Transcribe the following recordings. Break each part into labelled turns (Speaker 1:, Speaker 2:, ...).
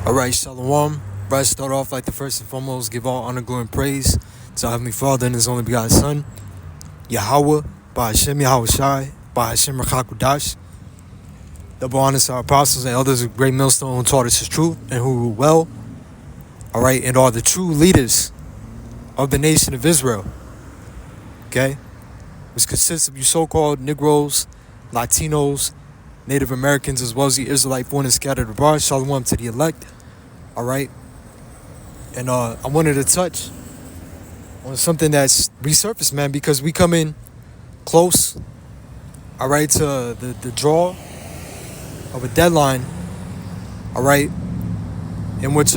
Speaker 1: All right, Shalom. Right, start off like the first and foremost, give all honor, glory, and praise to our Heavenly Father and His only begotten Son, Yahweh, by Hashem Yahweh Shai, by Hashem Rakakudash. Double honors to our apostles and elders of Great Millstone who taught us His truth and who rule well. All right, and are the true leaders of the nation of Israel. Okay? Which consists of you so-called Negroes, Latinos, Native Americans, as well as the Israelite born and scattered abroad. Shalom to the elect. All right. And I wanted to touch on something that's resurfaced, man, because we come in close, all right, to the draw of a deadline, all right, in which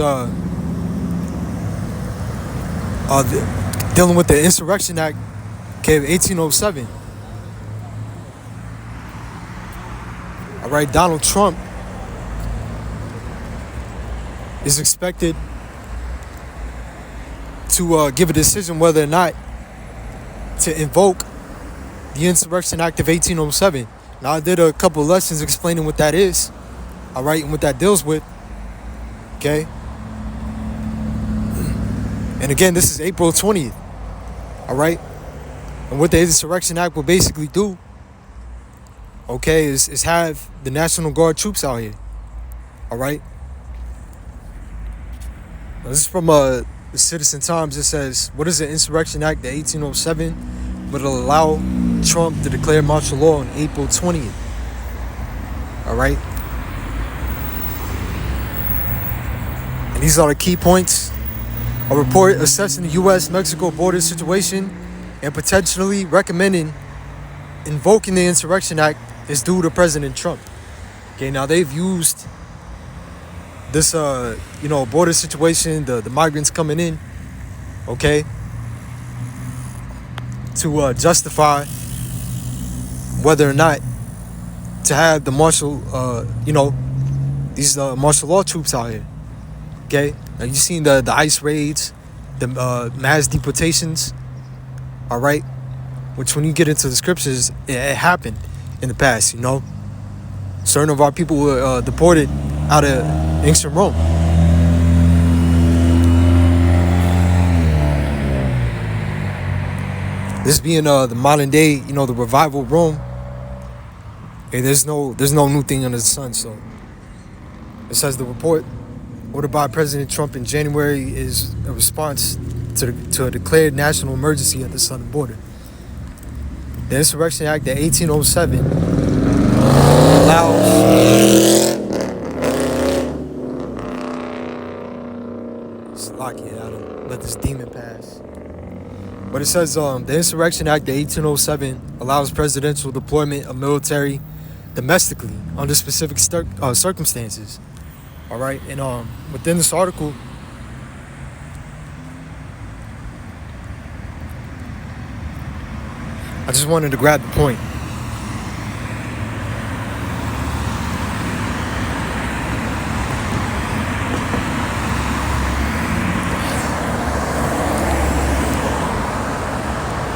Speaker 1: dealing with the Insurrection Act, okay, of 1807. All right, Donald Trump is expected to give a decision whether or not to invoke the Insurrection Act of 1807. Now, I did a couple of lessons explaining what that is, all right, and what that deals with, okay? And again, this is April 20th, all right? And what the Insurrection Act will basically do, okay, is have the National Guard troops out here, all right? Now, this is from the Citizen Times. It says, what is the Insurrection Act, the 1807, but it'll allow Trump to declare martial law on April 20th, all right? And these are the key points. A report assessing the U.S.-Mexico border situation and potentially recommending invoking the Insurrection Act is due to President Trump. Okay, now they've used this, border situation, the migrants coming in, okay, to justify whether or not to have the these martial law troops out here, okay? Now, you've seen the ICE raids, the mass deportations, all right? Which, when you get into the scriptures, it happened in the past, Certain of our people were deported out of ancient Rome. This being the modern day, the revival Rome. Okay, there's no new thing under the sun. So it says the report ordered by President Trump in January is a response to a declared national emergency at the southern border. The Insurrection Act of 1807 allows let this demon pass. But it says the Insurrection Act of 1807 allows presidential deployment of military domestically under specific circumstances. All right, and within this article, I just wanted to grab the point.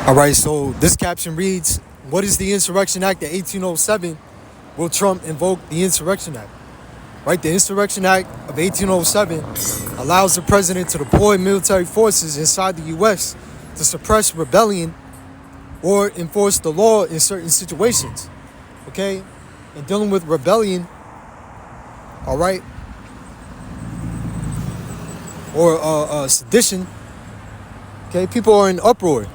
Speaker 1: All right, so this caption reads, what is the Insurrection Act of 1807? Will Trump invoke the Insurrection Act? Right, the Insurrection Act of 1807 allows the president to deploy military forces inside the U.S. to suppress rebellion or enforce the law in certain situations, okay? And dealing with rebellion, all right, or sedition, okay? People are in uproar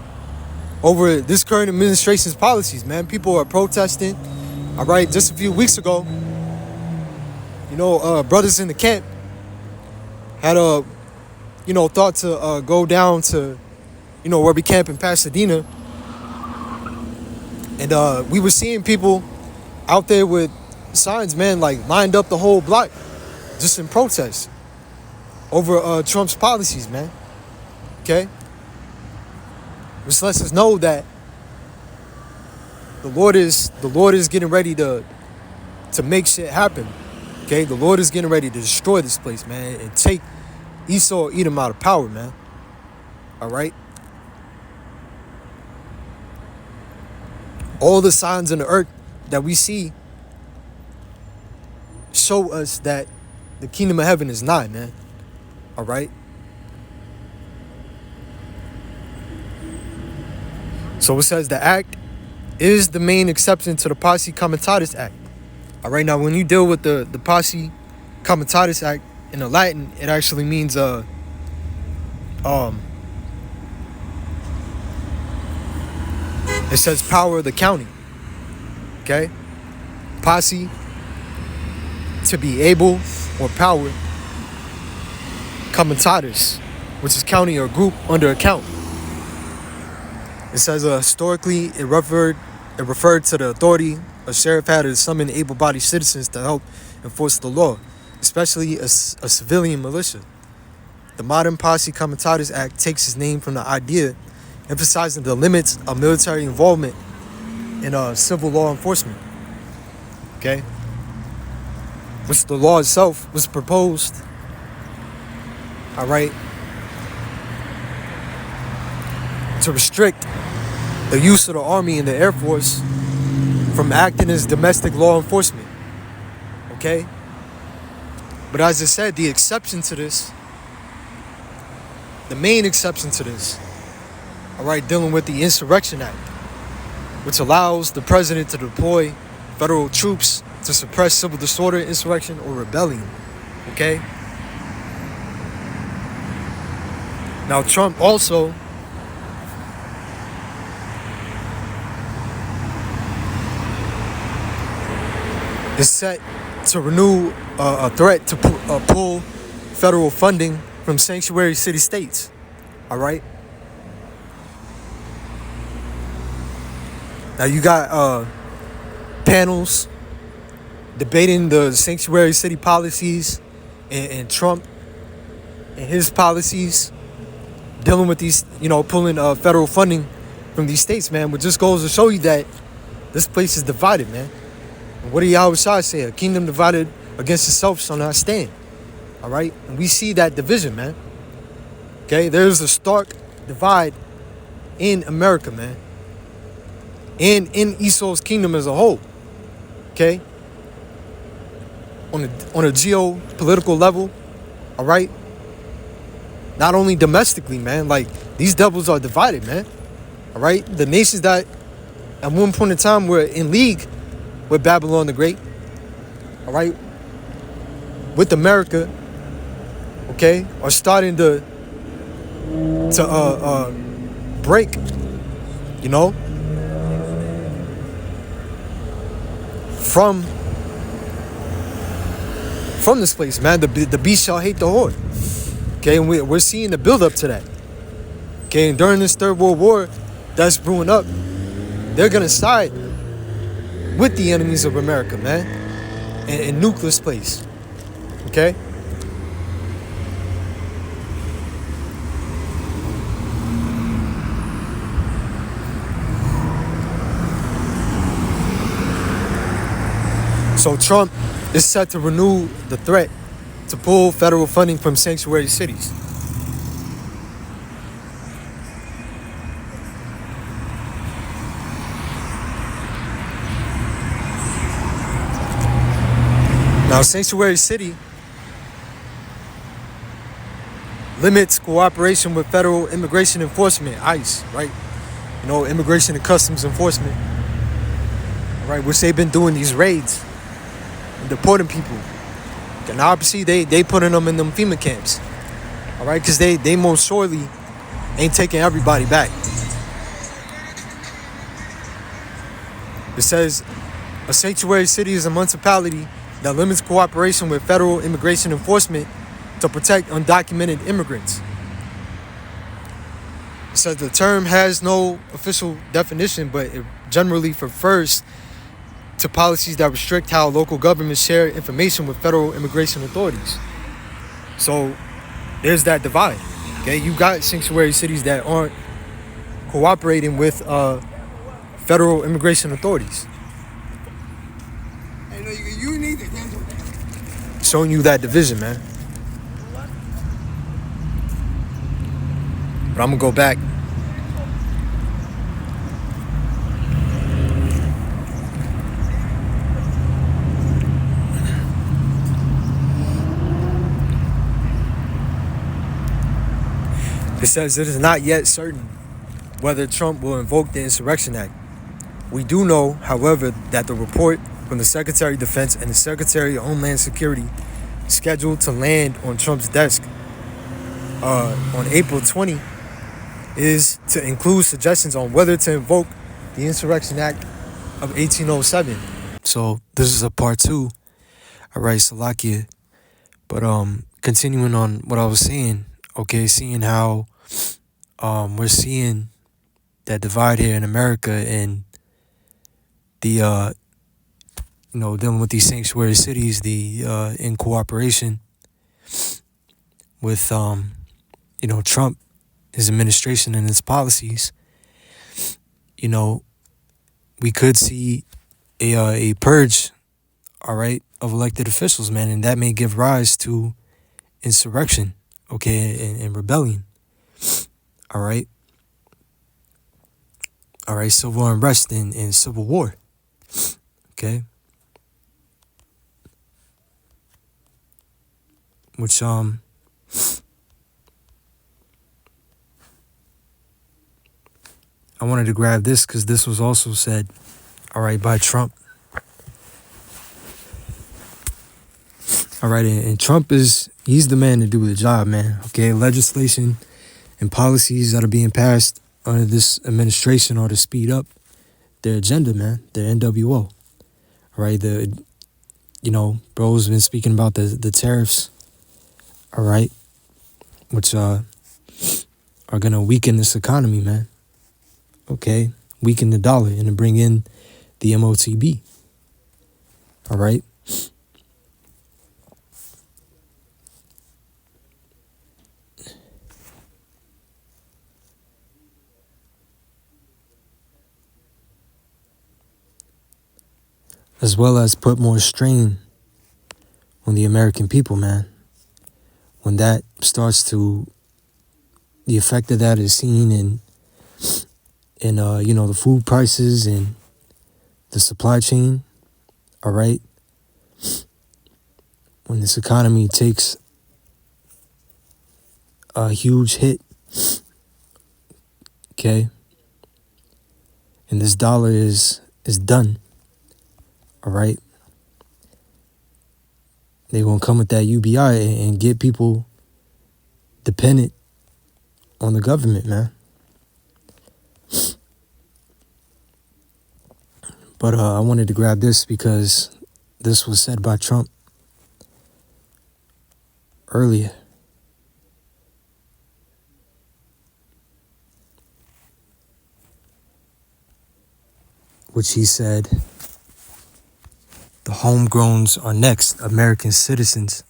Speaker 1: over this current administration's policies, man. People are protesting, all right? Just a few weeks ago, brothers in the camp had thought to go down to, where we camp in Pasadena. And we were seeing people out there with signs, man, like lined up the whole block just in protest over Trump's policies, man. Okay? Which lets us know that the Lord is getting ready to make shit happen. Okay? The Lord is getting ready to destroy this place, man, and take Esau or Edom out of power, man. All right? All the signs in the earth that we see show us that the kingdom of heaven is nigh, man. All right. So it says the act is the main exception to the Posse Comitatus Act. All right, now when you deal with the Posse Comitatus Act in the Latin, it actually means it says power of the county. Okay? Posse, to be able or power. Comitatus, which is county or group under account. It says historically it referred to the authority a sheriff had to summon able-bodied citizens to help enforce the law, especially a civilian militia. The modern Posse Comitatus Act takes its name from the idea emphasizing the limits of military involvement in civil law enforcement. Okay? Which the law itself was proposed, all right, to restrict the use of the Army and the Air Force from acting as domestic law enforcement. Okay? But as I said, the exception to this, the main exception to this, all right, dealing with the Insurrection Act, which allows the president to deploy federal troops to suppress civil disorder, insurrection, or rebellion. Okay? Now, Trump also is set to renew a threat to pull federal funding from sanctuary city states. All right? Now, you got panels debating the sanctuary city policies and Trump and his policies dealing with these, pulling federal funding from these states, man. Which just goes to show you that this place is divided, man. And what do Yahweh say? A kingdom divided against itself shall not stand. All right? And we see that division, man. Okay? There's a stark divide in America, man. And in Esau's kingdom as a whole. Okay? On a geopolitical level, all right? Not only domestically, man. Like, these devils are divided, man. All right? The nations that at one point in time were in league with Babylon the Great, all right, with America, okay, are starting to break, from this place, man. The beast shall hate the horde. Okay, and we're seeing the build up to that. Okay, and during this Third World War that's brewing up, they're gonna side with the enemies of America, man, and nuke this place. Okay? So Trump is set to renew the threat to pull federal funding from sanctuary cities. Now, sanctuary city limits cooperation with federal immigration enforcement, ICE, right? Immigration and Customs Enforcement, right? Which they've been doing these raids and deporting people. And obviously they putting them in them FEMA camps, all right? Because they most surely ain't taking everybody back. It says a sanctuary city is a municipality that limits cooperation with federal immigration enforcement to protect undocumented immigrants. It says the term has no official definition, but it generally refers to policies that restrict how local governments share information with federal immigration authorities. So there's that divide. Okay, you got sanctuary cities that aren't cooperating with federal immigration authorities. Showing you that division, man. But I'm gonna go back. It says it is not yet certain whether Trump will invoke the Insurrection Act. We do know, however, that the report from the Secretary of Defense and the Secretary of Homeland Security scheduled to land on Trump's desk on April 20 is to include suggestions on whether to invoke the Insurrection Act of 1807. So this is a part 2. All right, Salakia. But continuing on what I was saying, okay, seeing how we're seeing that divide here in America and the dealing with these sanctuary cities, the in cooperation with Trump, his administration and his policies, we could see a purge, all right, of elected officials, man, and that may give rise to insurrection, okay, and rebellion, all right, civil unrest and civil war, okay, which I wanted to grab this because this was also said, all right, by Trump. All right, and Trump he's the man to do the job, man. Okay, legislation and policies that are being passed under this administration are to speed up their agenda, man, their NWO. All right, bro's been speaking about the tariffs, all right, which are going to weaken this economy, man. Okay, weaken the dollar and to bring in the MOTB, all right? As well as put more strain on the American people, man. When that starts to, the effect of that is seen in the food prices and the supply chain, all right? When this economy takes a huge hit, okay? And this dollar is done, all right? They're going to come with that UBI and get people dependent on the government, man. But I wanted to grab this because this was said by Trump earlier. Which he said, the homegrowns are next, American citizens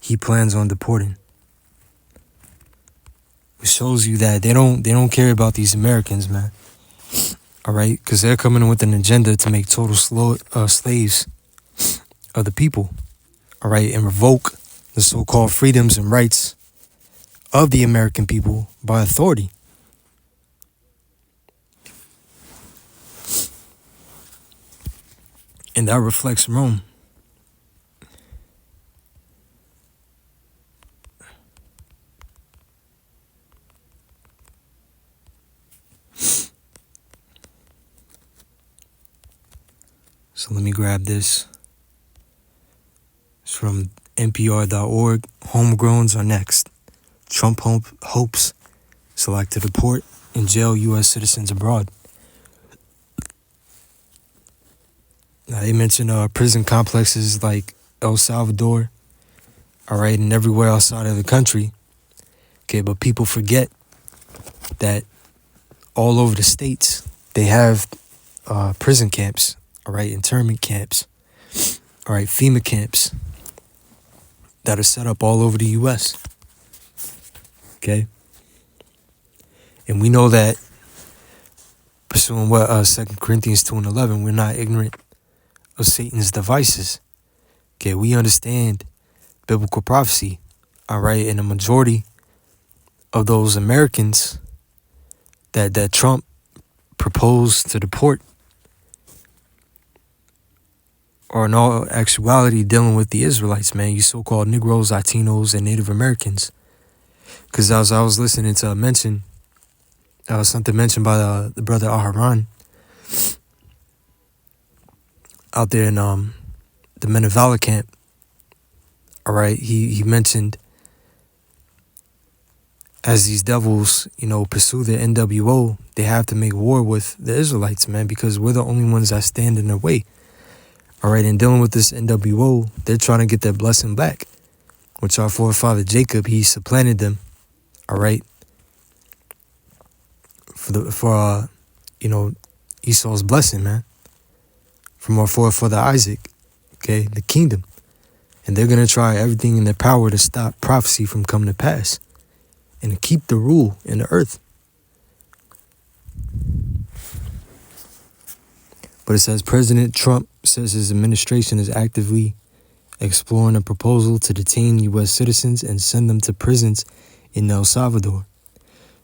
Speaker 1: he plans on deporting. It shows you that they don't care about these Americans, man. All right, because they're coming in with an agenda to make total slaves of the people. All right, and revoke the so-called freedoms and rights of the American people by authority. And that reflects Rome. So let me grab this. It's from NPR.org. Homegrowns are next. Trump hopes select to deport and jail U.S. citizens abroad. Now, they mentioned prison complexes like El Salvador, all right, and everywhere outside of the country. Okay, but people forget that all over the states, they have prison camps, all right, internment camps, all right, FEMA camps that are set up all over the U.S., okay? And we know that, pursuing what 2 Corinthians 2:11, we're not ignorant of Satan's devices. Okay, we understand biblical prophecy, all right, and the majority of those Americans that Trump proposed to deport are in all actuality dealing with the Israelites, man, you so-called Negroes, Latinos, and Native Americans. Because I was listening to a mention, something mentioned by the brother Aharon out there in the Men of Valor camp. All right, he mentioned as these devils, pursue the NWO, they have to make war with the Israelites, man, because we're the only ones that stand in their way. All right, and dealing with this NWO, they're trying to get their blessing back, which our forefather Jacob, he supplanted them. All right, for Esau's blessing, man, from our forefather Isaac, okay, the kingdom, and they're gonna try everything in their power to stop prophecy from coming to pass, and to keep the rule in the earth. But it says President Trump says his administration is actively exploring a proposal to detain U.S. citizens and send them to prisons in El Salvador.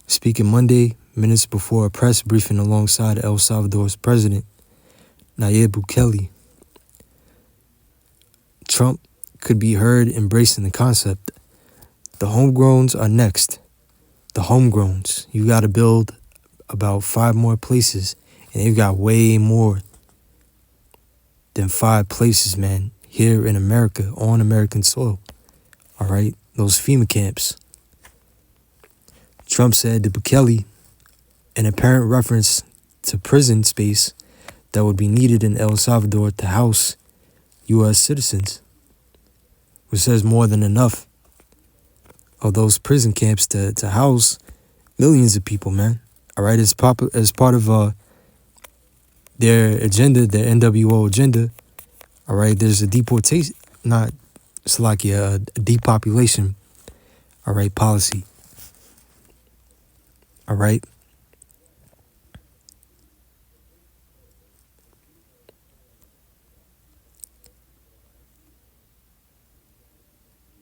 Speaker 1: Speaking Monday, minutes before a press briefing alongside El Salvador's president, Nayib Bukele, Trump could be heard embracing the concept. The homegrowns are next. The homegrowns. You got to build about 5 more places, and they've got way more than 5 places, man, here in America, on American soil. All right, those FEMA camps. Trump said to Bukele, an apparent reference to prison space that would be needed in El Salvador to house U.S. citizens, which says more than enough of those prison camps to house millions of people, man. All right, as part of their agenda, their NWO agenda. All right, there's a deportation, a depopulation, all right, policy. All right.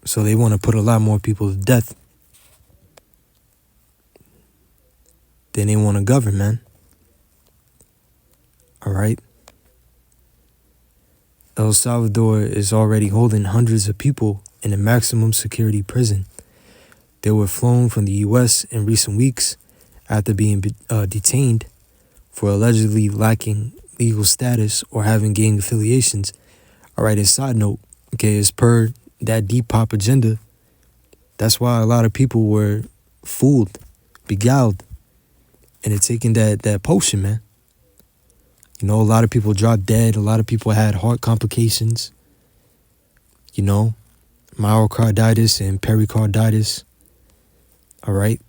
Speaker 1: So they want to put a lot more people to death than they want to govern, man. All right. El Salvador is already holding hundreds of people in a maximum security prison. They were flown from the U.S. in recent weeks after being detained for allegedly lacking legal status or having gang affiliations. All right, a side note, okay, as per that Depop agenda, that's why a lot of people were fooled, beguiled, and they're taking that potion, man. A lot of people dropped dead. A lot of people had heart complications, myocarditis and pericarditis. All right.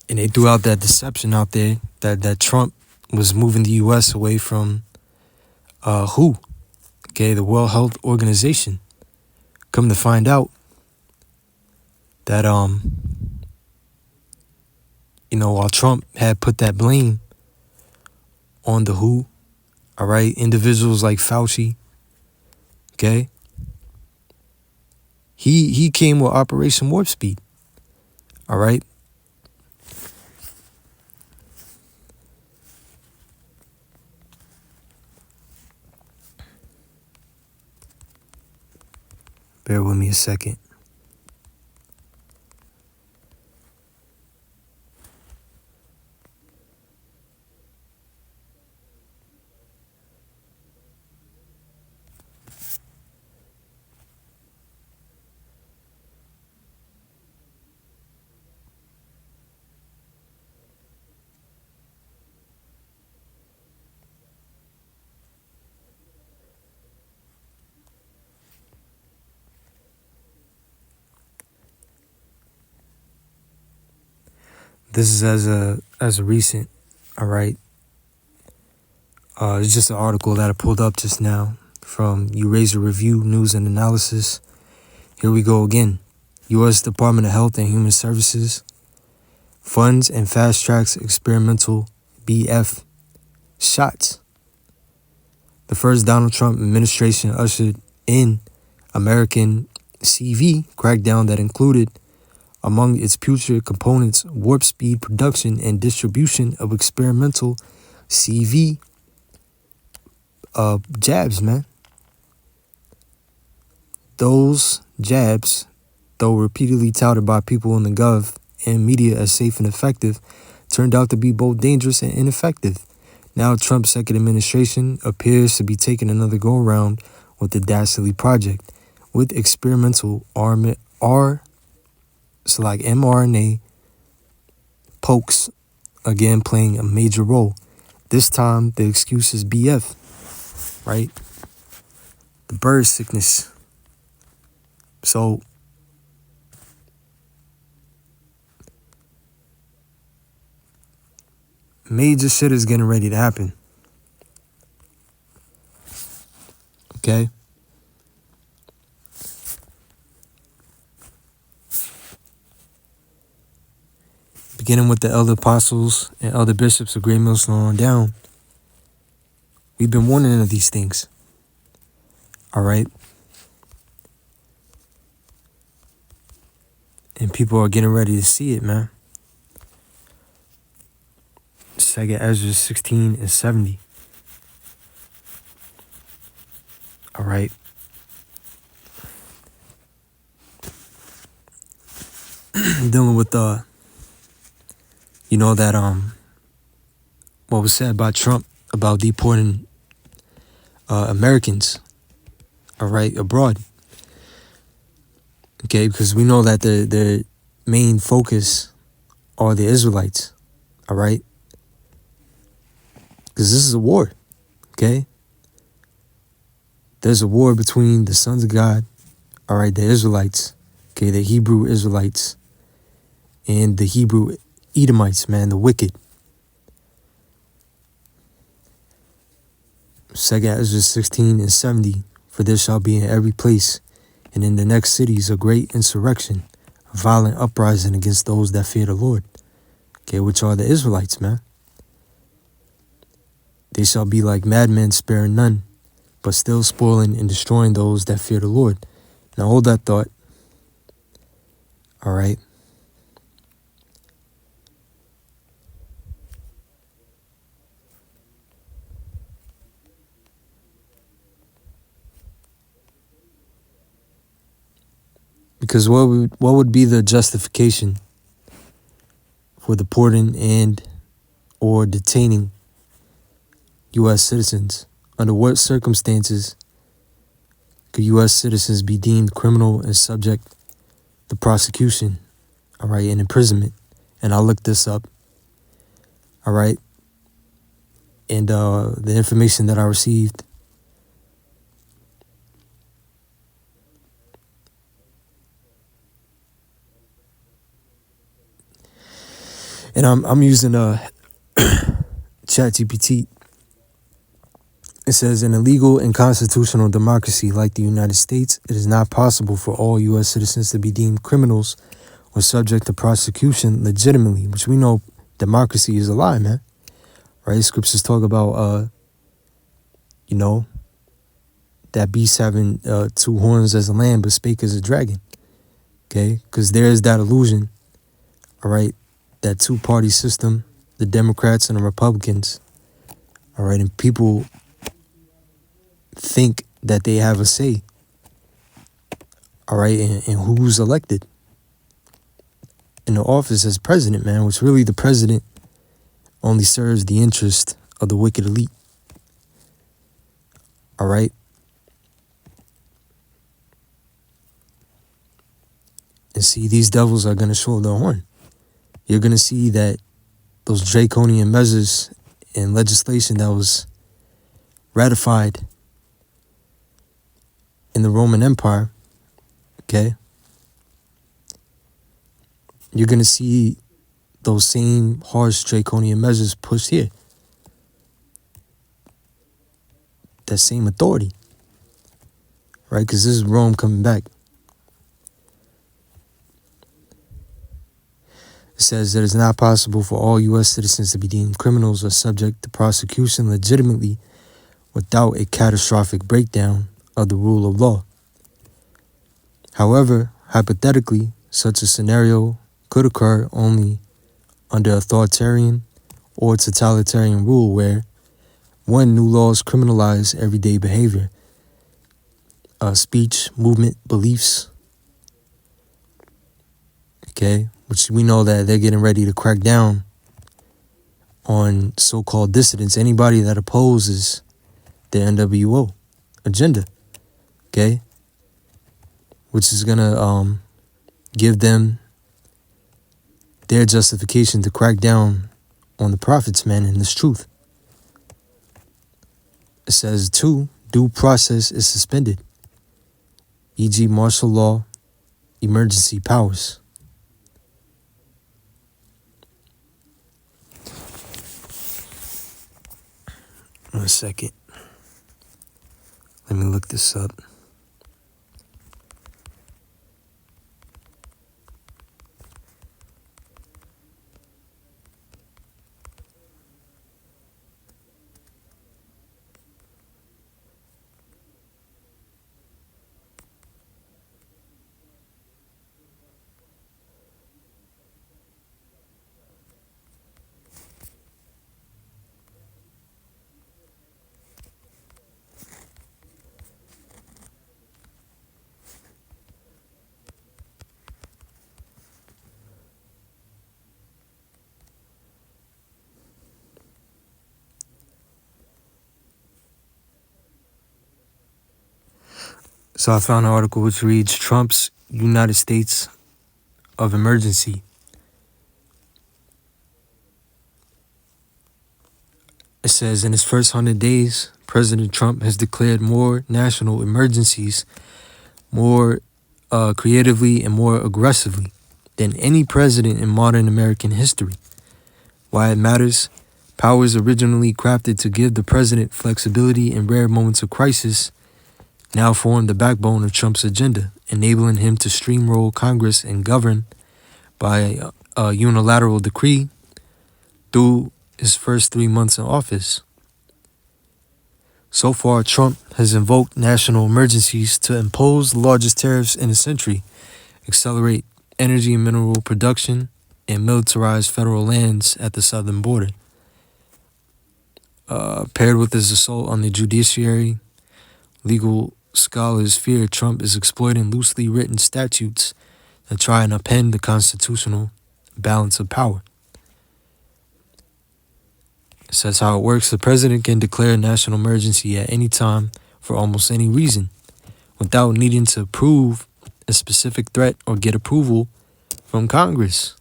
Speaker 1: And they threw out that deception out there that Trump was moving the U.S. away from WHO, okay, the World Health Organization. Come to find out that while Trump had put that blame on the WHO, all right, individuals like Fauci, okay, he came with Operation Warp Speed, all right. Bear with me a second. This is as a recent, all right. It's just an article that I pulled up just now from Eurasia Review News and Analysis. Here we go again. U.S. Department of Health and Human Services funds and fast tracks experimental BF shots. The first Donald Trump administration ushered in American CV crackdown that included, among its future components, warp speed production and distribution of experimental CV jabs, man. Those jabs, though repeatedly touted by people in the gov and media as safe and effective, turned out to be both dangerous and ineffective. Now Trump's second administration appears to be taking another go-around with the Dastardly Project, with experimental mRNA pokes again playing a major role. This time the excuse is BF, right? The bird sickness. So major shit is getting ready to happen. Okay? Beginning with the elder apostles and elder bishops of Great Millstone on down, we've been warning of these things. All right? And people are getting ready to see it, man. 2 Ezra 16 and 70. All right? Dealing with what was said by Trump about deporting Americans, all right, abroad. Okay, because we know that the main focus are the Israelites, all right? Because this is a war, okay? There's a war between the sons of God, all right, the Israelites, okay, the Hebrew Israelites, and the Hebrew Edomites, man, the wicked. 2 Ezra 16 and 70, for there shall be in every place and in the next cities a great insurrection, a violent uprising against those that fear the Lord. Okay, which are the Israelites, man. They shall be like madmen, sparing none, but still spoiling and destroying those that fear the Lord. Now hold that thought. All right. Because what would be the justification for deporting and or detaining U.S. citizens? Under what circumstances could U.S. citizens be deemed criminal and subject to prosecution, all right, and imprisonment? And I looked this up, all right, and the information that I received, and I'm using ChatGPT. It says, in a legal and constitutional democracy like the United States, it is not possible for all U.S. citizens to be deemed criminals or subject to prosecution legitimately, which we know democracy is a lie, man. Right? Scriptures talk about, that beast having two horns as a lamb but spake as a dragon. Okay? Because there is that illusion, all right, that two-party system, the Democrats and the Republicans, all right, and people think that they have a say, all right, in who's elected in the office as president, man, which really the president only serves the interest of the wicked elite, all right? And see, these devils are going to show their horn. You're going to see that those draconian measures and legislation that was ratified in the Roman Empire, okay, you're going to see those same harsh draconian measures pushed here. That same authority, right? Because this is Rome coming back. It says that it's not possible for all U.S. citizens to be deemed criminals or subject to prosecution legitimately without a catastrophic breakdown of the rule of law. However, hypothetically, such a scenario could occur only under authoritarian or totalitarian rule where, one, new laws criminalize everyday behavior speech, movement, beliefs. Okay, which we know that they're getting ready to crack down on so-called dissidents, anybody that opposes the NWO agenda. Okay, which is gonna give them their justification to crack down on the prophets, man, and this truth. It says, 2, due process is suspended, e.g. martial law, emergency powers. One second. Let me look this up. So I found an article which reads, Trump's United States of Emergency. It says, in his first 100 days, President Trump has declared more national emergencies more creatively and more aggressively than any president in modern American history. Why it matters? Powers originally crafted to give the president flexibility in rare moments of crisis now form the backbone of Trump's agenda, enabling him to steamroll Congress and govern by a unilateral decree through his first 3 months in office. So far, Trump has invoked national emergencies to impose the largest tariffs in a century, accelerate energy and mineral production, and militarize federal lands at the southern border. Paired with his assault on the judiciary, legal scholars fear Trump is exploiting loosely written statutes that try and upend the constitutional balance of power. It says how it works. The president can declare a national emergency at any time for almost any reason without needing to prove a specific threat or get approval from Congress.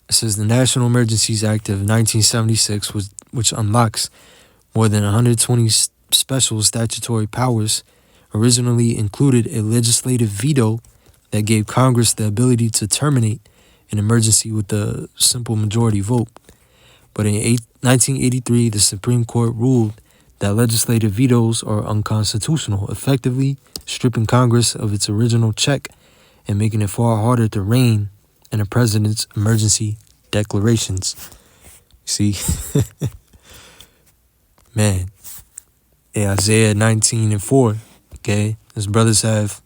Speaker 1: It says the National Emergencies Act of 1976, which unlocks more than 120 special statutory powers, originally included a legislative veto that gave Congress the ability to terminate an emergency with a simple majority vote. But in 1983, the Supreme Court ruled that legislative vetoes are unconstitutional, effectively stripping Congress of its original check and making it far harder to rein in a president's emergency declarations. See, man, Isaiah 19:4, okay, as brothers have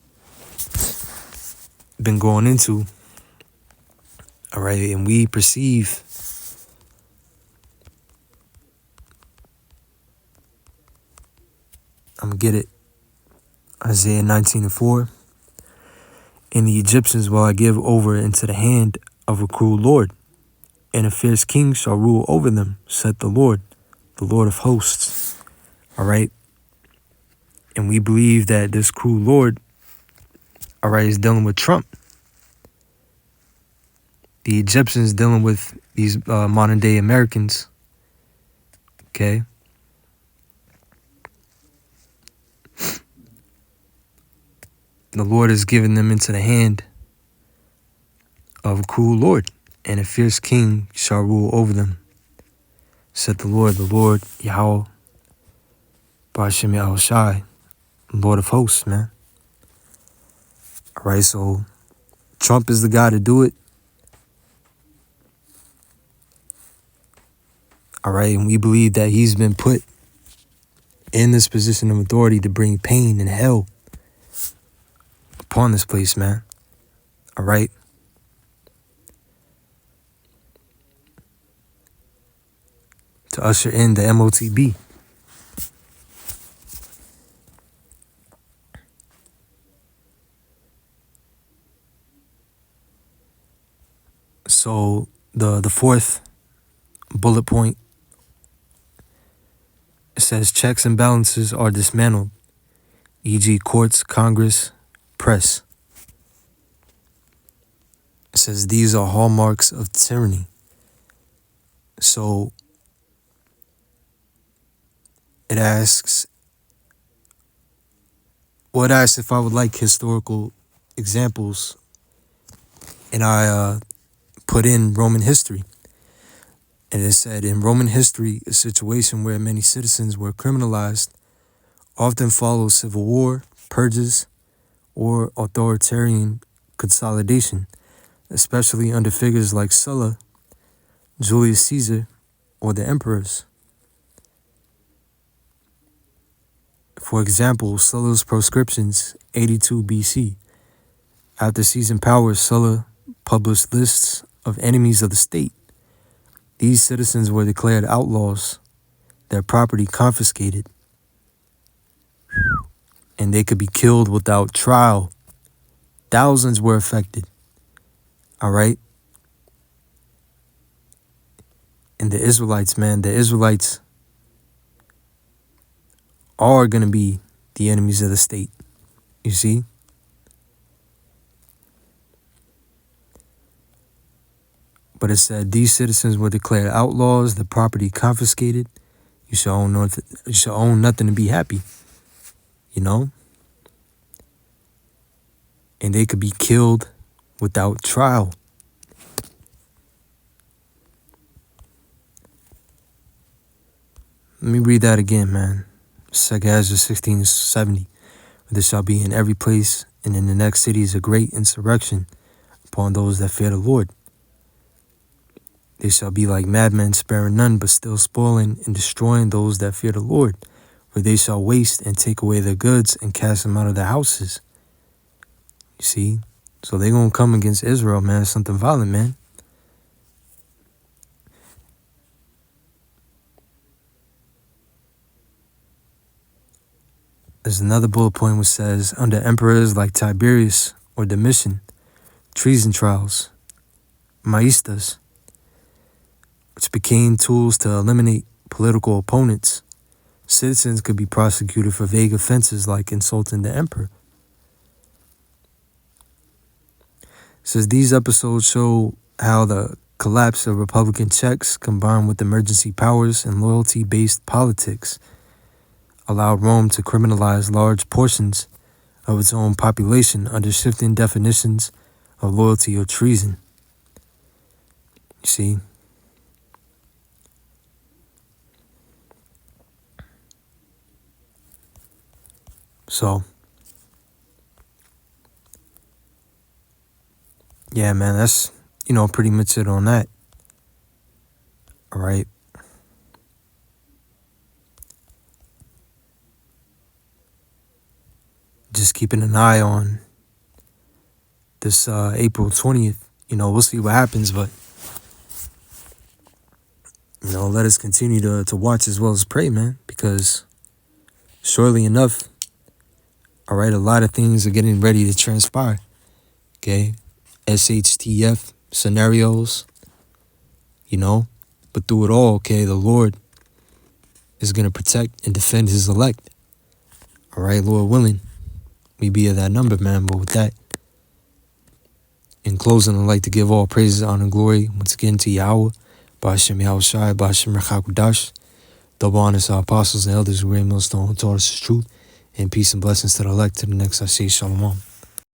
Speaker 1: been going into, all right, and we perceive I'm gonna get it. Isaiah 19:4. And the Egyptians will I give over into the hand of a cruel Lord, and a fierce king shall rule over them, said the Lord of hosts. All right. And we believe that this cruel Lord, all right, is dealing with Trump. The Egyptians dealing with these modern day Americans. Okay. The Lord has given them into the hand of a cruel Lord, and a fierce king shall rule over them, said the Lord Yahweh, Ba'ashem Yahushai, Lord of hosts, man. All right, so Trump is the guy to do it. All right, and we believe that he's been put in this position of authority to bring pain and hell upon this place, man. All right. To usher in the MOTB. So the fourth bullet point, it says checks and balances are dismantled, e.g. courts, Congress, press. It says these are hallmarks of tyranny. So it asks if I would like historical examples, and I put in Roman history. And it said, in Roman history, a situation where many citizens were criminalized often follows civil war, purges, or authoritarian consolidation, especially under figures like Sulla, Julius Caesar, or the emperors. For example, Sulla's proscriptions, 82 BC. After seizing power, Sulla published lists of enemies of the state. These citizens were declared outlaws, their property confiscated, and they could be killed without trial. Thousands were affected. All right? And the Israelites are going to be the enemies of the state. You see? But it said these citizens were declared outlaws, the property confiscated. You should own nothing to be happy. You know? And they could be killed without trial. Let me read that again, man. 2 Ezra 16:70. There shall be in every place and in the next cities a great insurrection upon those that fear the Lord. They shall be like madmen, sparing none, but still spoiling and destroying those that fear the Lord. For they shall waste and take away their goods and cast them out of their houses. You see? So they're going to come against Israel, man. It's something violent, man. There's another bullet point which says, under emperors like Tiberius or Domitian, treason trials, maestas, which became tools to eliminate political opponents. Citizens could be prosecuted for vague offenses like insulting the emperor. It says these episodes show how the collapse of Republican checks combined with emergency powers and loyalty-based politics allowed Rome to criminalize large portions of its own population under shifting definitions of loyalty or treason. You see? So, yeah, man, that's, pretty much it on that. All right. Just keeping an eye on this April 20th. We'll see what happens, but, let us continue to watch as well as pray, man, because surely enough, all right, a lot of things are getting ready to transpire, okay? SHTF scenarios, but through it all, okay, the Lord is going to protect and defend his elect. All right, Lord willing, we be of that number, man. But with that, in closing, I'd like to give all praises, honor, and glory once again to Yahweh, Ba'ashem Yahushai, Ba'ashem Rechakudash. Double honor to our apostles and elders who reign millstone who taught us the truth, and peace and blessings to the elect. To the next, I say shalom.